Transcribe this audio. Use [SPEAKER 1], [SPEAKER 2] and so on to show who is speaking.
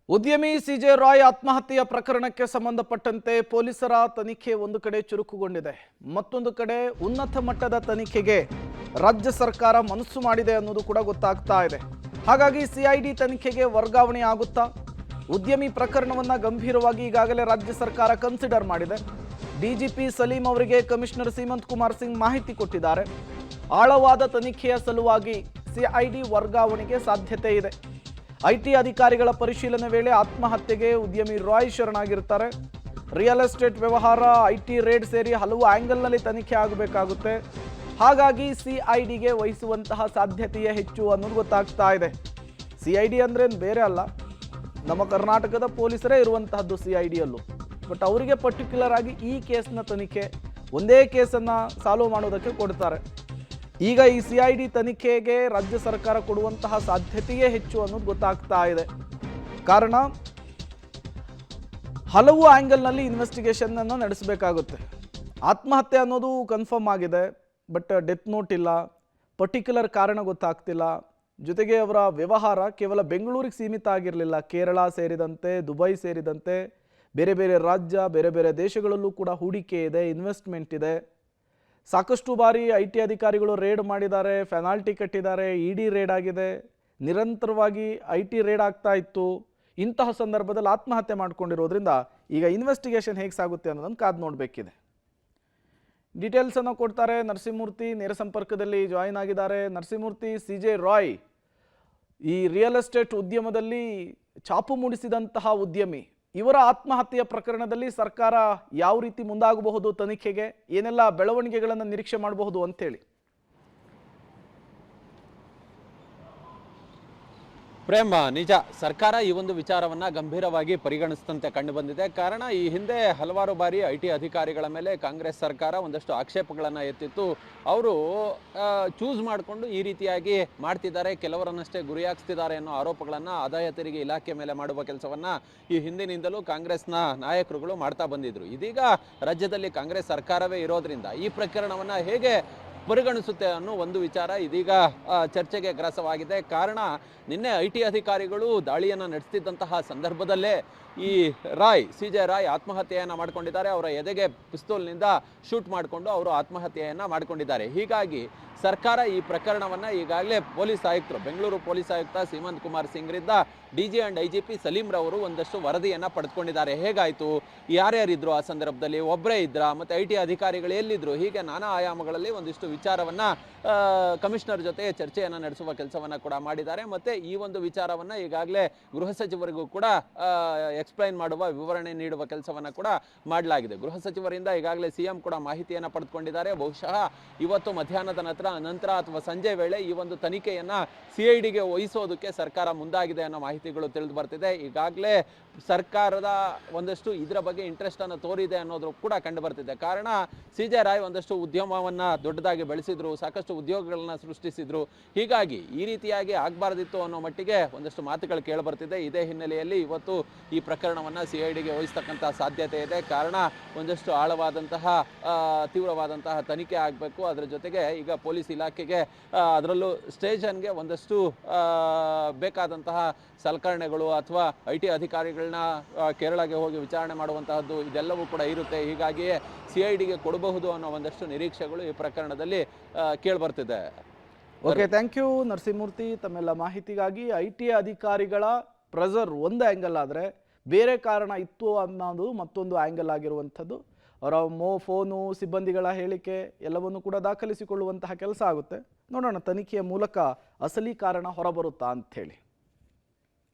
[SPEAKER 1] ಉದ್ಯಮಿ ಸಿಜೆ ರಾಯ್ ಆತ್ಮಹತ್ಯೆಯ ಪ್ರಕರಣಕ್ಕೆ ಸಂಬಂಧಪಟ್ಟಂತೆ ಪೊಲೀಸರ ತನಿಖೆ ಒಂದು ಕಡೆ ಚುರುಕುಗೊಂಡಿದೆ. ಮತ್ತೊಂದು ಕಡೆ ಉನ್ನತ ಮಟ್ಟದ ತನಿಖೆಗೆ ರಾಜ್ಯ ಸರ್ಕಾರ ಮನಸ್ಸು ಮಾಡಿದೆ ಅನ್ನೋದು ಕೂಡ ಗೊತ್ತಾಗ್ತಾ ಇದೆ. ಹಾಗಾಗಿ ಸಿಐಡಿ ತನಿಖೆಗೆ ವರ್ಗಾವಣೆ ಆಗುತ್ತಾ? ಉದ್ಯಮಿ ಪ್ರಕರಣವನ್ನ ಗಂಭೀರವಾಗಿ ಈಗಾಗಲೇ ರಾಜ್ಯ ಸರ್ಕಾರ ಕನ್ಸಿಡರ್ ಮಾಡಿದೆ. ಡಿಜಿಪಿ ಸಲೀಂ ಅವರಿಗೆ ಕಮಿಷನರ್ ಸೀಮಂತ್ ಕುಮಾರ್ ಸಿಂಗ್ ಮಾಹಿತಿ ಕೊಟ್ಟಿದ್ದಾರೆ. ಆಳವಾದ ತನಿಖೆಯ ಸಲುವಾಗಿ ಸಿಐಡಿ ವರ್ಗಾವಣೆಗೆ ಸಾಧ್ಯತೆ ಇದೆ. ಐಟಿ ಅಧಿಕಾರಿಗಳ ಪರಿಶೀಲನೆ ವೇಳೆ ಆತ್ಮಹತ್ಯೆಗೆ ಉದ್ಯಮಿ ರಾಯ್ ಶರಣಾಗಿರ್ತಾರೆ. ರಿಯಲ್ ಎಸ್ಟೇಟ್ ವ್ಯವಹಾರ, ಐಟಿ ರೇಡ್ ಸೇರಿ ಹಲವು ಆಂಗಲ್ನಲ್ಲಿ ತನಿಖೆ ಆಗಬೇಕಾಗುತ್ತೆ. ಹಾಗಾಗಿ ಸಿಐಡಿಗೆ ವಹಿಸುವಂತಹ ಸಾಧ್ಯತೆಯೇ ಹೆಚ್ಚು ಅನ್ನೋದು ಗೊತ್ತಾಗ್ತಾ ಇದೆ. ಸಿಐಡಿ ಅಂದ್ರೆ ಬೇರೆ ಅಲ್ಲ, ನಮ್ಮ ಕರ್ನಾಟಕದ ಪೊಲೀಸರೇ ಇರುವಂತಹದ್ದು ಸಿಐಡಿಯಲ್ಲೂ. ಬಟ್ ಅವರಿಗೆ ಪರ್ಟಿಕ್ಯುಲರ್ ಆಗಿ ಈ ಕೇಸ್ನ ತನಿಖೆ, ಒಂದೇ ಕೇಸನ್ನು ಸಾಲ್ವ್ ಮಾಡೋದಕ್ಕೆ ಕೊಡ್ತಾರೆ. ಈಗ ಈ ಸಿಐಡಿ ತನಿಖೆಗೆ ರಾಜ್ಯ ಸರ್ಕಾರ ಕೊಡುವಂತಹ ಸಾಧ್ಯತೆಯೇ ಹೆಚ್ಚು ಅನ್ನೋದು ಗೊತ್ತಾಗ್ತಾ ಇದೆ. ಕಾರಣ ಹಲವು ಆ್ಯಂಗಲ್ನಲ್ಲಿ ಇನ್ವೆಸ್ಟಿಗೇಷನ್ ಅನ್ನು ನಡೆಸಬೇಕಾಗುತ್ತೆ. ಆತ್ಮಹತ್ಯೆ ಅನ್ನೋದು ಕನ್ಫರ್ಮ್ ಆಗಿದೆ, ಬಟ್ ಡೆತ್ ನೋಟ್ ಇಲ್ಲ, ಪರ್ಟಿಕ್ಯುಲರ್ ಕಾರಣ ಗೊತ್ತಾಗ್ತಿಲ್ಲ. ಜೊತೆಗೆ ಅವರ ವ್ಯವಹಾರ ಕೇವಲ ಬೆಂಗಳೂರಿಗೆ ಸೀಮಿತ ಆಗಿರಲಿಲ್ಲ, ಕೇರಳ ಸೇರಿದಂತೆ, ದುಬೈ ಸೇರಿದಂತೆ ಬೇರೆ ಬೇರೆ ರಾಜ್ಯ, ಬೇರೆ ಬೇರೆ ದೇಶಗಳಲ್ಲೂ ಕೂಡ ಹೂಡಿಕೆ ಇದೆ, ಇನ್ವೆಸ್ಟ್ಮೆಂಟ್ ಇದೆ. ಸಾಕಷ್ಟು ಬಾರಿ ಐಟಿ ಅಧಿಕಾರಿಗಳು ರೇಡ್ ಮಾಡಿದ್ದಾರೆ, ಪೆನಾಲ್ಟಿ ಕಟ್ಟಿದ್ದಾರೆ, ಇಡಿ ರೇಡ್ ಆಗಿದೆ, ನಿರಂತರವಾಗಿ ಐಟಿ ರೇಡ್ ಆಗ್ತಾ ಇತ್ತು. ಇಂತಹ ಸಂದರ್ಭದಲ್ಲಿ ಆತ್ಮಹತ್ಯೆ ಮಾಡ್ಕೊಂಡಿರೋದ್ರಿಂದ ಈಗ ಇನ್ವೆಸ್ಟಿಗೇಷನ್ ಹೇಗೆ ಸಾಗುತ್ತೆ ಅನ್ನೋದನ್ನು ಕಾದು ನೋಡಬೇಕಿದೆ. ಡೀಟೇಲ್ಸನ್ನು ಕೊಡ್ತಾರೆ ನರಸಿಂಹಮೂರ್ತಿ, ನೇರ ಸಂಪರ್ಕದಲ್ಲಿ ಜಾಯಿನ್ ಆಗಿದ್ದಾರೆ. ನರಸಿಂಹಮೂರ್ತಿ, ಸಿಜೆ ರಾಯ್ ಈ ರಿಯಲ್ ಎಸ್ಟೇಟ್ ಉದ್ಯಮದಲ್ಲಿ ಛಾಪು ಮೂಡಿಸಿದಂತಹ ಉದ್ಯಮಿ, ಇವರ ಆತ್ಮಹತ್ಯೆಯ ಪ್ರಕರಣದಲ್ಲಿ ಸರ್ಕಾರ ಯಾವ ರೀತಿ ಮುಂದಾಗಬಹುದು, ತನಿಖೆಗೆ ಏನೆಲ್ಲ ಬೆಳವಣಿಗೆಗಳನ್ನು ನಿರೀಕ್ಷೆ ಮಾಡಬಹುದು ಅಂತೇಳಿ?
[SPEAKER 2] ಪ್ರೇಮ, ನಿಜ ಸರ್ಕಾರ ಈ ಒಂದು ವಿಚಾರವನ್ನು ಗಂಭೀರವಾಗಿ ಪರಿಗಣಿಸಿದಂತೆ ಕಂಡು ಬಂದಿದೆ. ಕಾರಣ ಈ ಹಿಂದೆ ಹಲವಾರು ಬಾರಿ ಐಟಿ ಅಧಿಕಾರಿಗಳ ಮೇಲೆ ಕಾಂಗ್ರೆಸ್ ಸರ್ಕಾರ ಒಂದಷ್ಟು ಆಕ್ಷೇಪಗಳನ್ನು ಎತ್ತಿತ್ತು. ಅವರು ಚೂಸ್ ಮಾಡಿಕೊಂಡು ಈ ರೀತಿಯಾಗಿ ಮಾಡ್ತಿದ್ದಾರೆ, ಕೆಲವರನ್ನಷ್ಟೇ ಗುರಿಯಾಗಿಸ್ತಿದ್ದಾರೆ ಅನ್ನೋ ಆರೋಪಗಳನ್ನು ಆದಾಯ ತೆರಿಗೆ ಇಲಾಖೆ ಮೇಲೆ ಮಾಡುವ ಕೆಲಸವನ್ನು ಈ ಹಿಂದಿನಿಂದಲೂ ಕಾಂಗ್ರೆಸ್ನ ನಾಯಕರುಗಳು ಮಾಡ್ತಾ ಬಂದಿದ್ರು. ಇದೀಗ ರಾಜ್ಯದಲ್ಲಿ ಕಾಂಗ್ರೆಸ್ ಸರ್ಕಾರವೇ ಇರೋದ್ರಿಂದ ಈ ಪ್ರಕರಣವನ್ನು ಹೇಗೆ ಪರಿಗಣಿಸುತ್ತೆ ಅನ್ನೋ ಒಂದು ವಿಚಾರ ಇದೀಗ ಚರ್ಚೆಗೆ ಗ್ರಾಸವಾಗಿದೆ. ಕಾರಣ ನಿನ್ನೆ ಐಟಿ ಅಧಿಕಾರಿಗಳು ದಾಳಿಯನ್ನು ನಡೆಸ್ತಿದ್ದಂತಹ ಸಂದರ್ಭದಲ್ಲೇ ಈ ಸಿಜೆ ರಾಯ್ ಆತ್ಮಹತ್ಯೆಯನ್ನು ಮಾಡ್ಕೊಂಡಿದ್ದಾರೆ. ಅವರ ಎದೆಗೆ ಪಿಸ್ತೂಲ್ನಿಂದ ಶೂಟ್ ಮಾಡಿಕೊಂಡು ಅವರು ಆತ್ಮಹತ್ಯೆಯನ್ನು ಮಾಡ್ಕೊಂಡಿದ್ದಾರೆ. ಹೀಗಾಗಿ ಸರ್ಕಾರ ಈ ಪ್ರಕರಣವನ್ನು ಈಗಾಗಲೇ ಪೊಲೀಸ್ ಆಯುಕ್ತರು, ಬೆಂಗಳೂರು ಪೊಲೀಸ್ ಆಯುಕ್ತ ಸೀಮಂತ್ ಕುಮಾರ್ ಸಿಂಗ್ರಿಂದ ಡಿಜಿ ಅಂಡ್ ಐಜಿಪಿ ಸಲೀಂರವರು ಒಂದಷ್ಟು ವರದಿಯನ್ನು ಪಡೆದುಕೊಂಡಿದ್ದಾರೆ. ಹೇಗಾಯಿತು, ಯಾರ್ಯಾರಿದ್ರು ಆ ಸಂದರ್ಭದಲ್ಲಿ, ಒಬ್ಬರೇ ಇದ್ರಾ, ಮತ್ತು ಐಟಿ ಅಧಿಕಾರಿಗಳು ಎಲ್ಲಿದ್ದರು, ಹೀಗೆ ನಾನಾ ಆಯಾಮಗಳಲ್ಲಿ ಒಂದಿಷ್ಟು ವಿಚಾರವನ್ನು ಕಮಿಷನರ್ ಜೊತೆ ಚರ್ಚೆಯನ್ನು ನಡೆಸುವ ಕೆಲಸವನ್ನು ಕೂಡ ಮಾಡಿದ್ದಾರೆ. ಮತ್ತು ಈ ಒಂದು ವಿಚಾರವನ್ನು ಈಗಾಗಲೇ ಗೃಹ ಸಚಿವರಿಗೂ ಕೂಡ ಎಕ್ಸ್ಪ್ಲೈನ್ ಮಾಡುವ, ವಿವರಣೆ ನೀಡುವ ಕೆಲಸವನ್ನು ಕೂಡ ಮಾಡಲಾಗಿದೆ. ಗೃಹ ಸಚಿವರಿಂದ ಈಗಾಗಲೇ ಸಿಎಂ ಕೂಡ ಮಾಹಿತಿಯನ್ನು ಪಡೆದುಕೊಂಡಿದ್ದಾರೆ. ಬಹುಶಃ ಇವತ್ತು ಮಧ್ಯಾಹ್ನದ ನಂತರ ಅಥವಾ ಸಂಜೆ ವೇಳೆ ಈ ಒಂದು ತನಿಖೆಯನ್ನು ಸಿಐಡಿಗೆ ವಹಿಸೋದಕ್ಕೆ ಸರ್ಕಾರ ಮುಂದಾಗಿದೆ ಅನ್ನೋ ಮಾಹಿತಿಗಳು ತಿಳಿದು ಬರ್ತಿದೆ. ಈಗಾಗಲೇ ಸರ್ಕಾರದ ಒಂದಷ್ಟು ಇದರ ಬಗ್ಗೆ ಇಂಟ್ರೆಸ್ಟ್ ಅನ್ನು ತೋರಿದೆ ಅನ್ನೋದು ಕೂಡ ಕಂಡು ಬರ್ತಿದೆ. ಕಾರಣ ಸಿಜೆ ರಾಯ್ ಒಂದಷ್ಟು ಉದ್ಯಮವನ್ನು ದೊಡ್ಡದಾಗಿ ಬೆಳೆಸಿದ್ರು, ಸಾಕಷ್ಟು ಉದ್ಯೋಗಗಳನ್ನ ಸೃಷ್ಟಿಸಿದ್ರು. ಹೀಗಾಗಿ ಈ ರೀತಿಯಾಗಿ ಆಗಬಾರ್ದಿತ್ತು ಅನ್ನೋ ಮಟ್ಟಿಗೆ ಒಂದಷ್ಟು ಮಾತುಗಳು ಕೇಳಿಬರ್ತಿದೆ. ಇದೇ ಹಿನ್ನೆಲೆಯಲ್ಲಿ ಇವತ್ತು ಈ ಪ್ರಕರಣವನ್ನು ಸಿಐಡಿಗೆ ವಹಿಸ್ತಕ್ಕಂಥ ಸಾಧ್ಯತೆ ಇದೆ. ಕಾರಣ ಒಂದಷ್ಟು ಆಳವಾದಂತಹ ತೀವ್ರವಾದಂತಹ ತನಿಖೆ ಆಗಬೇಕು. ಅದರ ಜೊತೆಗೆ ಈಗ ಪೊಲೀಸ್ ಇಲಾಖೆಗೆ, ಅದರಲ್ಲೂ ಸ್ಟೇಷನ್ಗೆ ಒಂದಷ್ಟು ಬೇಕಾದಂತಹ ಸಲಕರಣೆಗಳು ಅಥವಾ ಐಟಿ ಅಧಿಕಾರಿಗಳನ್ನ ಕೇರಳಗೆ ಹೋಗಿ ವಿಚಾರಣೆ ಮಾಡುವಂತಹದ್ದು ಇದೆಲ್ಲವೂ ಕೂಡ ಇರುತ್ತೆ. ಹೀಗಾಗಿಯೇ ಸಿಐಡಿಗೆ ಕೊಡಬಹುದು ಅನ್ನೋ ಒಂದಷ್ಟು ನಿರೀಕ್ಷೆಗಳು ಈ ಪ್ರಕರಣದಲ್ಲಿ ಕೇಳಿಬರ್ತಿದೆ.
[SPEAKER 1] ಓಕೆ, ಥ್ಯಾಂಕ್ ಯು ನರಸಿಂಹಮೂರ್ತಿ ತಮ್ಮೆಲ್ಲ ಮಾಹಿತಿಗಾಗಿ. ಐಟಿ ಅಧಿಕಾರಿಗಳ ಪ್ರೆಸರ್ ಒಂದು ಆ್ಯಂಗಲ್ ಆದರೆ, ಬೇರೆ ಕಾರಣ ಇತ್ತು ಅನ್ನೋದು ಮತ್ತೊಂದು ಆ್ಯಂಗಲ್ ಆಗಿರುವಂಥದ್ದು. ಅವರ ಫೋನು, ಸಿಬ್ಬಂದಿಗಳ ಹೇಳಿಕೆ ಎಲ್ಲವನ್ನು ಕೂಡ ದಾಖಲಿಸಿಕೊಳ್ಳುವಂತಹ ಕೆಲಸ ಆಗುತ್ತೆ. ನೋಡೋಣ ತನಿಖೆಯ ಮೂಲಕ ಅಸಲಿ ಕಾರಣ ಹೊರಬರುತ್ತಾ ಅಂಥೇಳಿ.